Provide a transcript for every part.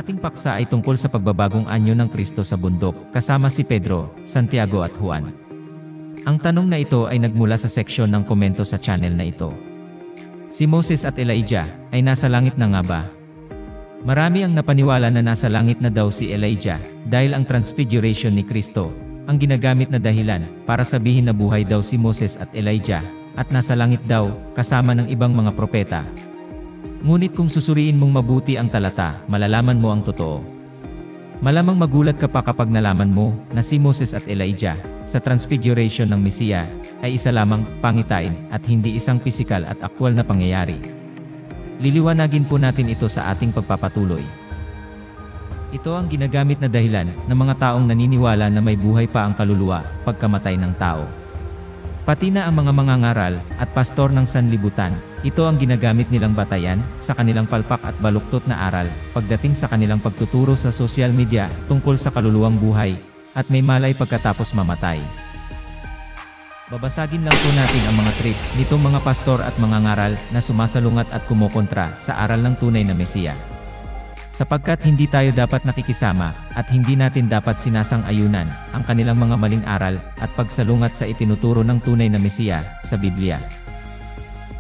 ating paksa ay tungkol sa pagbabagong anyo ng Kristo sa bundok, kasama si Pedro, Santiago at Juan. Ang tanong na ito ay nagmula sa seksyon ng komento sa channel na ito. Si Moses at Elijah ay nasa langit na nga ba? Marami ang napaniwala na nasa langit na daw si Elijah dahil ang transfiguration ni Kristo ang ginagamit na dahilan para sabihin na buhay daw si Moses at Elijah at nasa langit daw kasama ng ibang mga propeta. Ngunit kung susuriin mong mabuti ang talata, malalaman mo ang totoo. Malamang magulat ka pa kapag nalaman mo na si Moses at Elijah sa transfiguration ng Mesiya ay isa lamang pangitain at hindi isang pisikal at aktwal na pangyayari. Liliwanagin po natin ito sa ating pagpapatuloy. Ito ang ginagamit na dahilan ng mga taong naniniwala na may buhay pa ang kaluluwa pagkamatay ng tao. Pati na ang mga mangangaral at pastor ng sanlibutan, ito ang ginagamit nilang batayan sa kanilang palpak at baluktot na aral pagdating sa kanilang pagtuturo sa social media tungkol sa kaluluwang buhay at may malay pagkatapos mamatay. Babasagin lang po natin ang mga trip nitong mga pastor at mangangaral na sumasalungat at kumokontra sa aral ng tunay na Mesiya. Sapagkat hindi tayo dapat nakikisama at hindi natin dapat sinasang-ayunan ang kanilang mga maling aral at pagsalungat sa itinuturo ng tunay na Mesiya sa Biblia.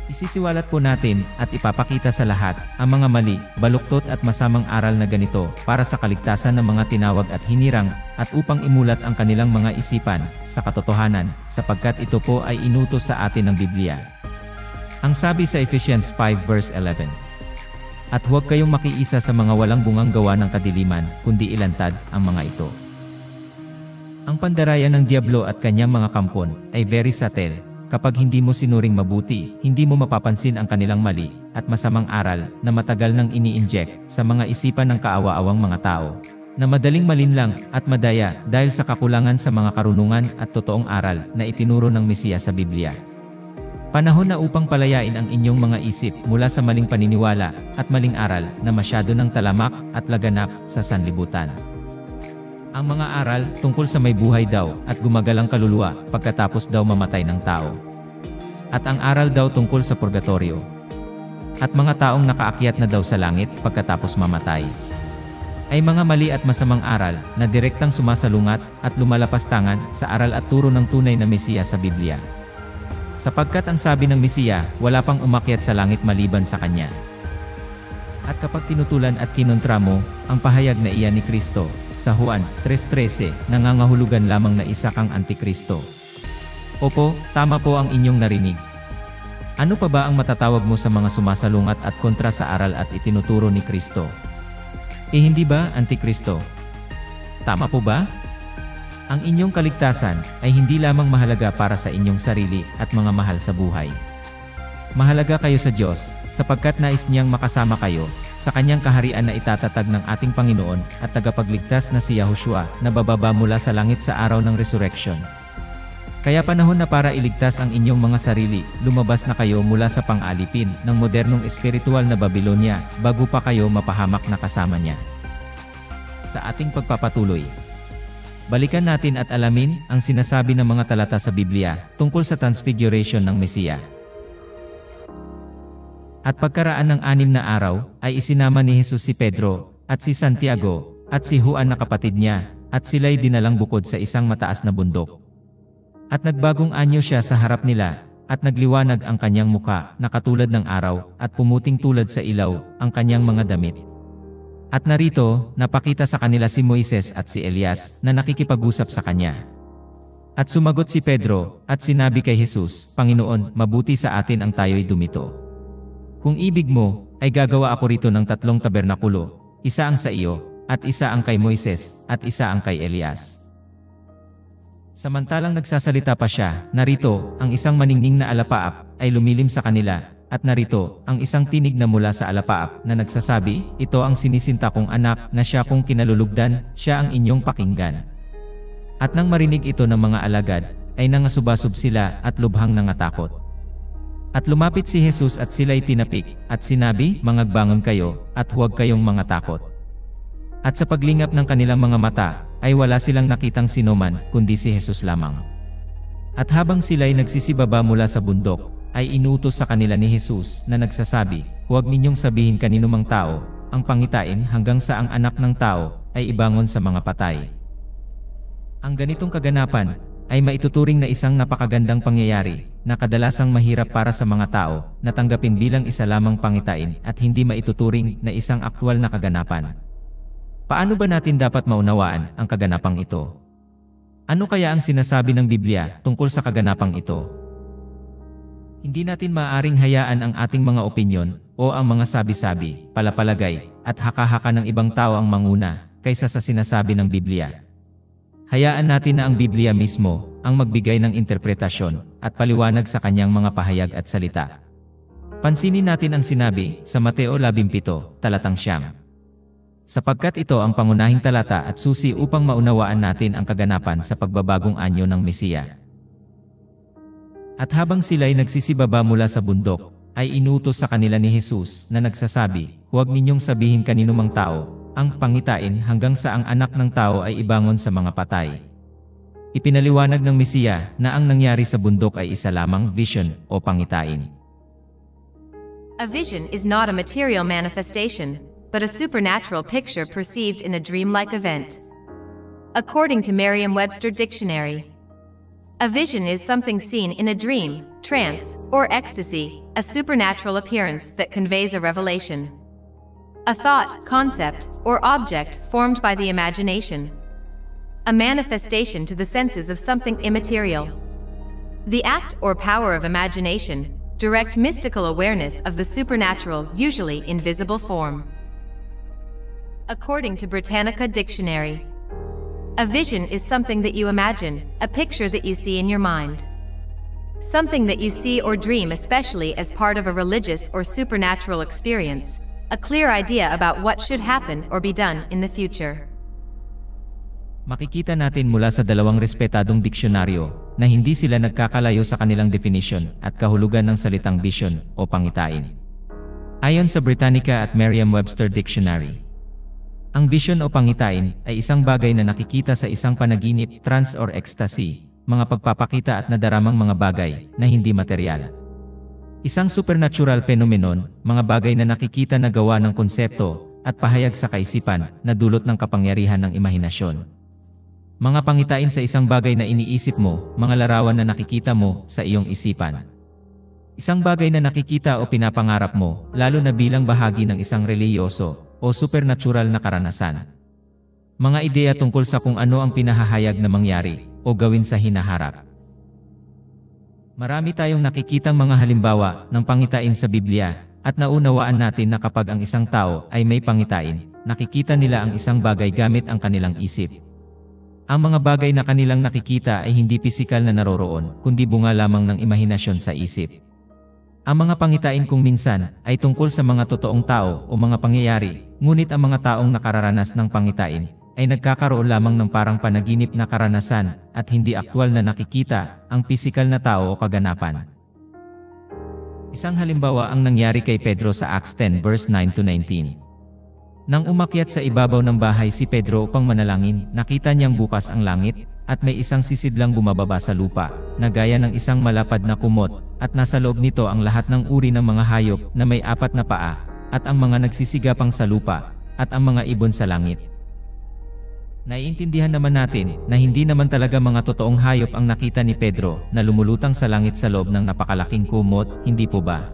Isisiwalat po natin at ipapakita sa lahat ang mga mali, baluktot at masamang aral na ganito para sa kaligtasan ng mga tinawag at hinirang at upang imulat ang kanilang mga isipan sa katotohanan sapagkat ito po ay inutos sa atin ng Biblia. Ang sabi sa Ephesians 5 verse 11. At huwag kayong makiisa sa mga walang bungang gawa ng kadiliman, kundi ilantad ang mga ito. Ang pandaraya ng Diablo at kanyang mga kampon ay very subtle. Kapag hindi mo sinuring mabuti, hindi mo mapapansin ang kanilang mali at masamang aral na matagal nang ini-inject sa mga isipan ng kaawa-awang mga tao, na madaling malinlang at madaya dahil sa kakulangan sa mga karunungan at totoong aral na itinuro ng Mesiya sa Biblia. Panahon na upang palayain ang inyong mga isip mula sa maling paniniwala at maling aral na masyado ng talamak at laganap sa sanlibutan. Ang mga aral tungkol sa may buhay daw at gumagalang kaluluwa pagkatapos daw mamatay ng tao. At ang aral daw tungkol sa purgatorio. At mga taong nakaakyat na daw sa langit pagkatapos mamatay. Ay mga mali at masamang aral na direktang sumasalungat at lumalapastangan sa aral at turo ng tunay na Mesiya sa Biblia. Sapagkat ang sabi ng Mesiya, wala pang umakyat sa langit maliban sa Kanya. At kapag tinutulan at kinontra mo ang pahayag na iyan ni Kristo, sa Juan 3:13, nangangahulugan lamang na isa kang Antikristo. Opo, tama po ang inyong narinig. Ano pa ba ang matatawag mo sa mga sumasalungat at kontra sa aral at itinuturo ni Kristo? Hindi ba Antikristo? Tama po ba? Ang inyong kaligtasan ay hindi lamang mahalaga para sa inyong sarili at mga mahal sa buhay. Mahalaga kayo sa Diyos, sapagkat nais niyang makasama kayo sa kanyang kaharian na itatatag ng ating Panginoon at tagapagligtas na si Yahushua na bababa mula sa langit sa araw ng resurrection. Kaya panahon na para iligtas ang inyong mga sarili, lumabas na kayo mula sa pang-alipin ng modernong espiritual na Babylonia bago pa kayo mapahamak na kasama niya. Sa ating pagpapatuloy, balikan natin at alamin ang sinasabi ng mga talata sa Biblia tungkol sa transfiguration ng Mesiya. At pagkaraan ng 6 na araw, ay isinama ni Jesus si Pedro, at si Santiago, at si Juan na kapatid niya, at sila'y dinalang bukod sa isang mataas na bundok. At nagbagong anyo siya sa harap nila, at nagliwanag ang kanyang muka na katulad ng araw, at pumuting tulad sa ilaw ang kanyang mga damit. At narito, napakita sa kanila si Moises at si Elias na nakikipag-usap sa kanya. At sumagot si Pedro, at sinabi kay Jesus, Panginoon, mabuti sa atin ang tayo'y dumito. Kung ibig mo, ay gagawa ako rito ng 3 tabernakulo, isa ang sa iyo, at isa ang kay Moises, at isa ang kay Elias. Samantalang nagsasalita pa siya, narito, ang isang maningning na alapaap ay lumilim sa kanila, at narito, ang isang tinig na mula sa alapaap na nagsasabi, ito ang sinisinta kong anak na siya kong kinalulugdan, siya ang inyong pakinggan. At nang marinig ito ng mga alagad, ay nangasubasub sila at lubhang nangatakot. At lumapit si Jesus at sila'y tinapik, at sinabi, mangagbangon kayo, at huwag kayong mga takot. At sa paglingap ng kanilang mga mata, ay wala silang nakitang sinuman, kundi si Jesus lamang. At habang sila'y nagsisibaba mula sa bundok, ay inuutos sa kanila ni Jesus na nagsasabi, huwag ninyong sabihin kaninumang tao ang pangitain hanggang sa ang anak ng tao ay ibangon sa mga patay. Ang ganitong kaganapan ay maituturing na isang napakagandang pangyayari na kadalasang mahirap para sa mga tao na tanggapin bilang isa lamang pangitain at hindi maituturing na isang aktwal na kaganapan. Paano ba natin dapat maunawaan ang kaganapang ito? Ano kaya ang sinasabi ng Biblia tungkol sa kaganapang ito? Hindi natin maaaring hayaan ang ating mga opinyon o ang mga sabi-sabi, palapalagay, at haka-haka ng ibang tao ang manguna kaysa sa sinasabi ng Biblia. Hayaan natin na ang Biblia mismo ang magbigay ng interpretasyon at paliwanag sa kanyang mga pahayag at salita. Pansinin natin ang sinabi sa Mateo 17, talatang 9. Sapagkat ito ang pangunahing talata at susi upang maunawaan natin ang kaganapan sa pagbabagong anyo ng Mesiya. At habang sila'y nagsisibaba mula sa bundok, ay inutos sa kanila ni Jesus na nagsasabi, "Huwag ninyong sabihin kaninumang tao ang pangitain hanggang sa ang anak ng tao ay ibangon sa mga patay." Ipinaliwanag ng Mesiya na ang nangyari sa bundok ay isa lamang vision o pangitain. A vision is not a material manifestation, but a supernatural picture perceived in a dreamlike event. According to Merriam-Webster Dictionary, a vision is something seen in a dream, trance, or ecstasy, a supernatural appearance that conveys a revelation. A thought, concept, or object formed by the imagination. A manifestation to the senses of something immaterial. The act or power of imagination, direct mystical awareness of the supernatural, usually in visible form. According to Britannica Dictionary, a vision is something that you imagine, a picture that you see in your mind. Something that you see or dream, especially as part of a religious or supernatural experience. A clear idea about what should happen or be done in the future. Makikita natin mula sa dalawang respetadong diksyonaryo na hindi sila nagkakalayo sa kanilang definition at kahulugan ng salitang vision o pangitain. Ayon sa Britannica at Merriam-Webster Dictionary, ang vision o pangitain ay isang bagay na nakikita sa isang panaginip, trance or ecstasy, mga pagpapakita at nadaramang mga bagay na hindi materyal. Isang supernatural phenomenon, mga bagay na nakikita na gawa ng konsepto at pahayag sa kaisipan na dulot ng kapangyarihan ng imahinasyon. Mga pangitain sa isang bagay na iniisip mo, mga larawan na nakikita mo sa iyong isipan. Isang bagay na nakikita o pinapangarap mo, lalo na bilang bahagi ng isang relihiyoso o supernatural na karanasan. Mga ideya tungkol sa kung ano ang pinahahayag na mangyari o gawin sa hinaharap. Marami tayong nakikitang mga halimbawa ng pangitain sa Biblia at naunawaan natin na kapag ang isang tao ay may pangitain, nakikita nila ang isang bagay gamit ang kanilang isip. Ang mga bagay na kanilang nakikita ay hindi pisikal na naroroon, kundi bunga lamang ng imahinasyon sa isip. Ang mga pangitain kung minsan ay tungkol sa mga totoong tao o mga pangyayari, ngunit ang mga taong nakararanas ng pangitain ay nagkakaroon lamang ng parang panaginip na karanasan at hindi aktwal na nakikita ang pisikal na tao o kaganapan. Isang halimbawa ang nangyari kay Pedro sa Acts 10 verse 9-19. Nang umakyat sa ibabaw ng bahay si Pedro upang manalangin, nakita niyang bukas ang langit at may isang sisidlang bumababa sa lupa na gaya ng isang malapad na kumot at nasa loob nito ang lahat ng uri ng mga hayop na may 4 na paa at ang mga nagsisigapang sa lupa at ang mga ibon sa langit. Naiintindihan naman natin na hindi naman talaga mga totoong hayop ang nakita ni Pedro na lumulutang sa langit sa loob ng napakalaking kumot, hindi po ba?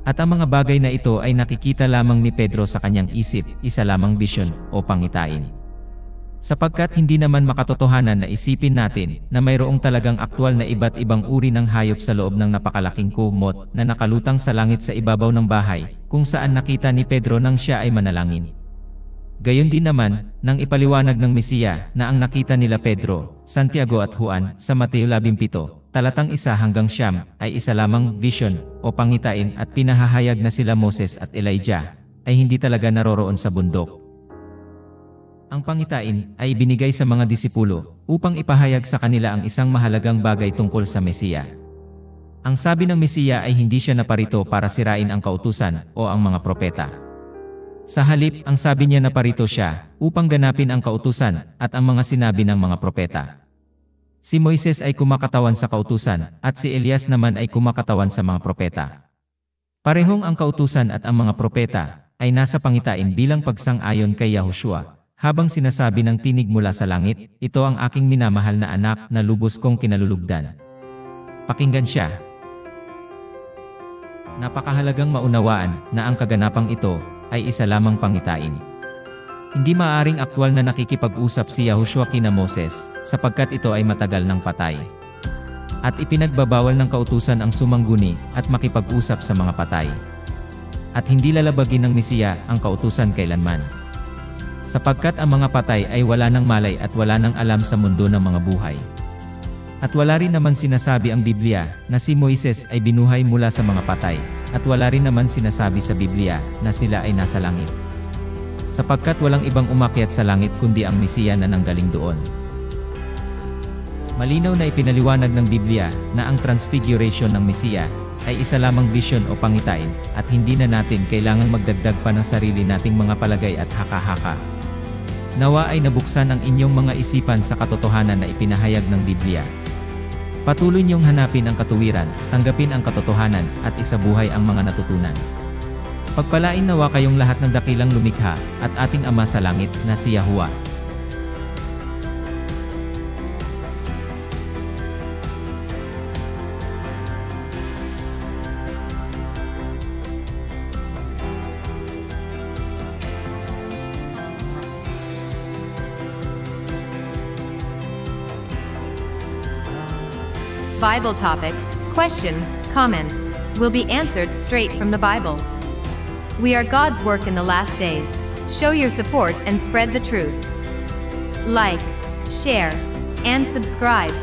At ang mga bagay na ito ay nakikita lamang ni Pedro sa kanyang isip, isa lamang vision o pangitain. Sapagkat hindi naman makatotohanan na isipin natin na mayroong talagang aktwal na iba't ibang uri ng hayop sa loob ng napakalaking kumot na nakalutang sa langit sa ibabaw ng bahay, kung saan nakita ni Pedro nang siya ay manalangin. Gayon din naman, nang ipaliwanag ng Mesiya na ang nakita nila Pedro, Santiago at Juan sa Mateo 17, talatang 1-9 ay isa lamang vision o pangitain at pinahahayag na sila Moses at Elijah ay hindi talaga naroroon sa bundok. Ang pangitain ay binigay sa mga disipulo upang ipahayag sa kanila ang isang mahalagang bagay tungkol sa Mesiya. Ang sabi ng Mesiya ay hindi siya naparito para sirain ang kautusan o ang mga propeta. Sa halip, ang sabi niya na parito siya upang ganapin ang kautusan at ang mga sinabi ng mga propeta. Si Moises ay kumakatawan sa kautusan at si Elias naman ay kumakatawan sa mga propeta. Parehong ang kautusan at ang mga propeta ay nasa pangitain bilang pagsang-ayon kay Yahushua, habang sinasabi ng tinig mula sa langit, "Ito ang aking minamahal na anak na lubos kong kinalulugdan. Pakinggan siya." Napakahalagang maunawaan na ang kaganapang ito ay isa lamang pangitain. Hindi maaaring aktwal na nakikipag-usap si Yahushua kina Moses, sapagkat ito ay matagal ng patay. At ipinagbabawal ng kautusan ang sumangguni at makipag-usap sa mga patay. At hindi lalabagin ng Mesiya ang kautusan kailanman. Sapagkat ang mga patay ay wala ng malay at wala ng alam sa mundo ng mga buhay. At wala rin naman sinasabi ang Biblia na si Moises ay binuhay mula sa mga patay, at wala rin naman sinasabi sa Biblia na sila ay nasa langit. Sapagkat walang ibang umakyat sa langit kundi ang Mesiya na nanggaling doon. Malinaw na ipinaliwanag ng Biblia na ang transfiguration ng Mesiya ay isa lamang vision o pangitain, at hindi na natin kailangang magdagdag pa ng sarili nating mga palagay at haka-haka. Nawa ay nabuksan ang inyong mga isipan sa katotohanan na ipinahayag ng Biblia. Patuloy niyong hanapin ang katuwiran, tanggapin ang katotohanan, at isabuhay ang mga natutunan. Pagpalain nawa kayong lahat ng dakilang lumikha, at ating Ama sa langit na si Yahuwah. Bible topics, questions, comments will be answered straight from the Bible. We are God's work in the last days. Show your support and spread the truth. Like, share, and subscribe.